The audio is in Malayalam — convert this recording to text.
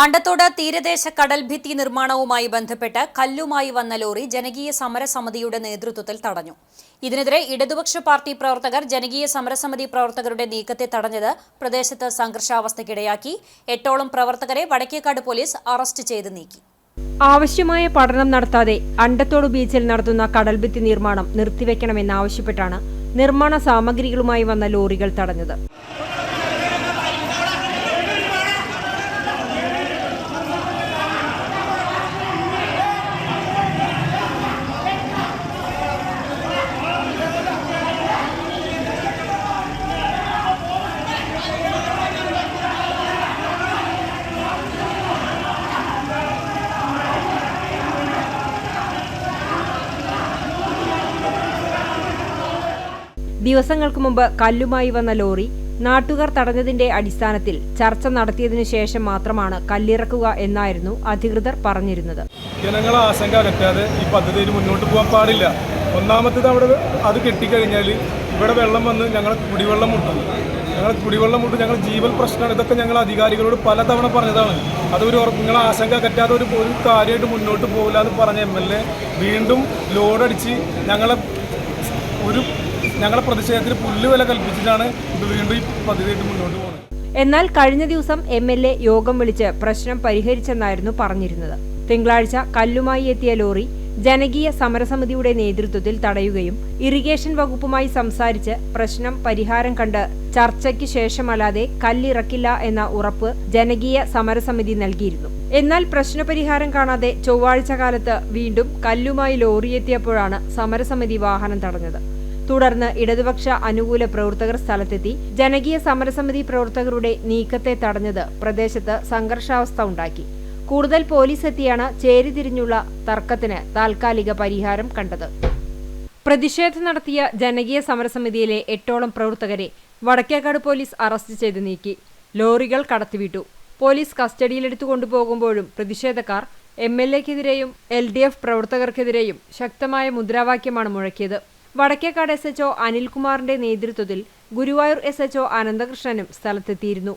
അണ്ടത്തോട് തീരദേശ കടൽഭിത്തി നിർമ്മാണവുമായി ബന്ധപ്പെട്ട് കല്ലുമായി വന്ന ലോറി ജനകീയ സമരസമിതിയുടെ നേതൃത്വത്തിൽ തടഞ്ഞു. ഇതിനെതിരെ ഇടതുപക്ഷ പാർട്ടി പ്രവർത്തകർ ജനകീയ സമരസമിതി പ്രവർത്തകരുടെ നീക്കത്തെ തടഞ്ഞത് പ്രദേശത്ത് സംഘർഷാവസ്ഥയ്ക്കിടയാക്കി. 8ഓളം പ്രവർത്തകരെ വടക്കേക്കാട് പോലീസ് അറസ്റ്റ് ചെയ്ത് നീക്കി. ആവശ്യമായ പഠനം നടത്താതെ അണ്ടത്തോട് ബീച്ചിൽ നടത്തുന്ന കടൽഭിത്തി നിർമ്മാണം നിർത്തിവെക്കണമെന്നാവശ്യപ്പെട്ടാണ് നിർമ്മാണ സാമഗ്രികളുമായി വന്ന ലോറികൾ തടഞ്ഞത്. ദിവസങ്ങൾക്ക് മുമ്പ് കല്ലുമായി വന്ന ലോറി നാട്ടുകാർ തടഞ്ഞതിന്റെ അടിസ്ഥാനത്തിൽ ചർച്ച നടത്തിയതിനു ശേഷം മാത്രമാണ് കല്ലിറക്കുക എന്നായിരുന്നു അധികൃതർ പറഞ്ഞിരുന്നത്. ജനങ്ങളെ ആശങ്ക അകറ്റാതെ ഈ പദ്ധതിയിൽ മുന്നോട്ട് പോകാൻ പാടില്ല. ഒന്നാമത്തേത് അവിടെ അത് കെട്ടിക്കഴിഞ്ഞാൽ ഇവിടെ വെള്ളം വന്ന് ഞങ്ങളെ കുടിവെള്ളം മുട്ടും. ഞങ്ങൾ ജീവൽ പ്രശ്നമാണ്. ഇതൊക്കെ ഞങ്ങൾ അധികാരികളോട് പലതവണ പറഞ്ഞതാണ്. അതൊരു നിങ്ങളെ ആശങ്ക അകറ്റാതെ ഒരു കാര്യമായിട്ട് മുന്നോട്ട് പോകില്ല എന്ന് പറഞ്ഞ MLA വീണ്ടും ലോഡടിച്ച് ഞങ്ങളെ പ്രതിഷേധത്തിന് പുല്ലുവില കൽപ്പിച്ചിട്ടാണ് വീണ്ടും ഈ പദ്ധതിയായിട്ട് മുന്നോട്ട് പോകുന്നത്. എന്നാൽ കഴിഞ്ഞ ദിവസം MLA യോഗം വിളിച്ച് പ്രശ്നം പരിഹരിച്ചെന്നായിരുന്നു പറഞ്ഞിരുന്നത്. തിങ്കളാഴ്ച കല്ലുമായി എത്തിയ ലോറി ജനകീയ സമരസമിതിയുടെ നേതൃത്വത്തിൽ തടയുകയും ഇറിഗേഷൻ വകുപ്പുമായി സംസാരിച്ച് പ്രശ്നം പരിഹാരം കണ്ട് ചർച്ചയ്ക്ക് ശേഷമല്ലാതെ കല്ലിറക്കില്ല എന്ന ഉറപ്പ് ജനകീയ സമരസമിതി നൽകിയിരുന്നു. എന്നാൽ പ്രശ്നപരിഹാരം കാണാതെ ചൊവ്വാഴ്ച കാലത്ത് വീണ്ടും കല്ലുമായി ലോറിയെത്തിയപ്പോഴാണ് സമരസമിതി വാഹനം തടഞ്ഞത്. തുടർന്ന് ഇടതുപക്ഷ അനുകൂല പ്രവർത്തകർ സ്ഥലത്തെത്തി ജനകീയ സമരസമിതി പ്രവർത്തകരുടെ നീക്കത്തെ തടഞ്ഞത് പ്രദേശത്ത് സംഘർഷാവസ്ഥ ഉണ്ടാക്കി. കൂടുതൽ പോലീസ് എത്തിയാണ് ചേരിതിരിഞ്ഞുള്ള തർക്കത്തിന് താൽക്കാലിക പരിഹാരം കണ്ടത്. പ്രതിഷേധം നടത്തിയ ജനകീയ സമരസമിതിയിലെ 8ഓളം പ്രവർത്തകരെ വടക്കേക്കാട് പോലീസ് അറസ്റ്റ് ചെയ്ത് നീക്കി. ലോറികൾ കടത്തിവിട്ടു. പോലീസ് കസ്റ്റഡിയിലെടുത്തു കൊണ്ടുപോകുമ്പോഴും പ്രതിഷേധക്കാർ MLAക്കെതിരെയും LDF പ്രവർത്തകർക്കെതിരെയും ശക്തമായ മുദ്രാവാക്യമാണ് മുഴക്കിയത്. വടക്കേക്കാട് SHO അനിൽകുമാറിന്റെ നേതൃത്വത്തിൽ ഗുരുവായൂർ SHO അനന്തകൃഷ്ണനും സ്ഥലത്തെത്തിയിരുന്നു.